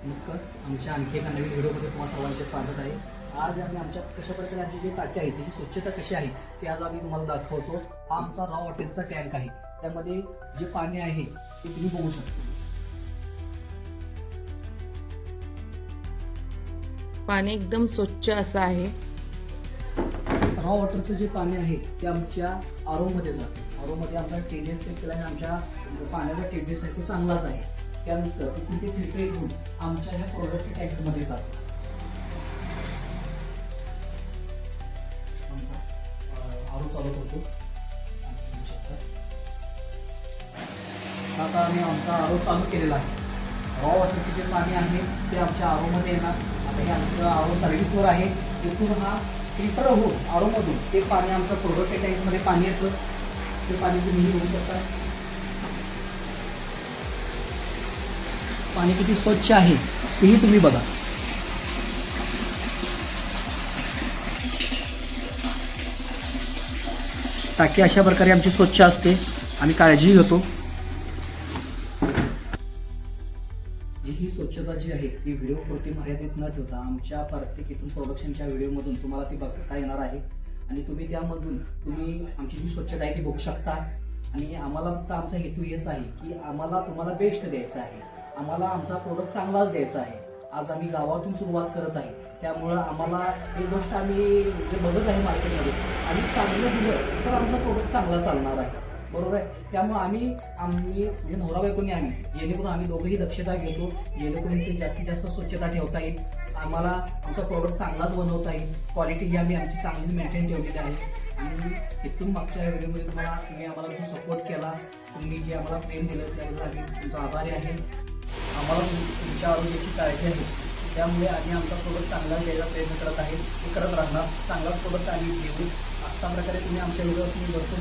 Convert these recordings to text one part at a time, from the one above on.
नमस्कार. आमच्या आणखी एका नवीन व्हिडिओमध्ये तुम्हाला सर्वांचे स्वागत आहे. आज आम्ही आमच्या कशा प्रकारे आमची जी टाकी आहे त्याची स्वच्छता कशी आहे ते आज आम्ही तुम्हाला दाखवतो. हा आमचा रॉ वॉटरचा टँक आहे. त्यामध्ये जे पाणी आहे ते तुम्ही बघू शकता. पाणी एकदम स्वच्छ असं आहे. रॉ वॉटरचं जे पाणी आहे ते आमच्या आरोमध्ये जातं. आरोमध्ये आमचा टेनेस सेट केला आहे. आमच्या पाण्याचा टेनेस आहे तो चांगलाच आहे. त्यानंतर तिथून ते फिल्टर होऊन आमच्या ह्या प्रोडक्ट टँकमध्ये जातं. आरो चालू करतो. आता आम्ही आमचा आरो चालू केलेला आहे. रॉ वॉटरचे जे पाणी आहे ते आमच्या आरोमध्ये येणार. आता हे आमचं आरो सर्व्हिसवर आहे. तिथून हा फिल्टर होऊन आरोमधून ते पाणी आमचं प्रोडक्ट टँकमध्ये पाणी येतं. ते पाणी तुम्ही बघू शकता. पाणी किती स्वच्छ आहे तेही तुम्ही बघा. टाकी अशा प्रकारे आमची स्वच्छ असते. आम्ही काळजी घेतो. ही स्वच्छता जी आहे ती व्हिडिओपुरती मर्यादित न ठेवता आमच्या प्रत्येक इथून प्रोडक्शनच्या व्हिडिओमधून तुम्हाला ती बघता येणार आहे. आणि तुम्ही त्यामधून आमची जी स्वच्छता आहे ती बघू शकता. आणि आम्हाला फक्त आमचा हेतू हेच आहे की आम्हाला तुम्हाला बेस्ट द्यायचं आहे. आम्हाला आमचा प्रोडक्ट चांगलाच द्यायचा आहे. आज आम्ही गावातून सुरुवात करत आहे. त्यामुळं आम्हाला एक गोष्ट आम्ही जे बघत आहे मार्केटमध्ये आणि चांगलं दिलं तर आमचा प्रोडक्ट चांगला चालणार आहे. बरोबर आहे. त्यामुळे आम्ही म्हणजे नवरा बायकोनी आम्ही जेणेकरून आम्ही दोघंही दक्षता घेतो. जेणेकरून ते जास्तीत जास्त स्वच्छता ठेवता येईल. आम्हाला आमचा प्रोडक्ट चांगलाच बनवता येईल. क्वालिटी ही आम्ही आमची चांगलीच मेंटेन ठेवलेली आहे. आणि इथून मागच्या व्हिडिओमध्ये तुम्ही आम्हाला जो सपोर्ट केला, तुम्ही जे आम्हाला प्रेम दिलं त्याबद्दल आम्ही तुमचा आभारी आहे. आम्हाला तुमच्या आरोग्याची काळजी आहे. त्यामुळे आम्ही आमचा प्रोडक्ट चांगला द्यायचा प्रयत्न करत आहे. ते करत राहणार. चांगलाच प्रोडक्ट आम्ही देऊ. अशा प्रकारे तुम्ही आमच्या व्हिडिओ भरपूर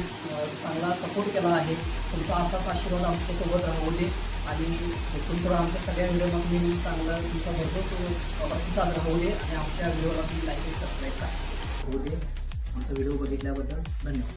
चांगला सपोर्ट केला आहे. तुमचा असाच आशीर्वाद आमच्यासोबत राहू दे. आणि इथून पुढे आमच्या सगळ्या व्हिडिओमध्ये तुम्ही चांगला तुमचा भरपूर प्रतिसाद राहू दे. आणि आमच्या व्हिडिओला तुम्ही लाईक आणि सबस्क्राईब करा होऊ दे. आमचा व्हिडिओ बघितल्याबद्दल धन्यवाद.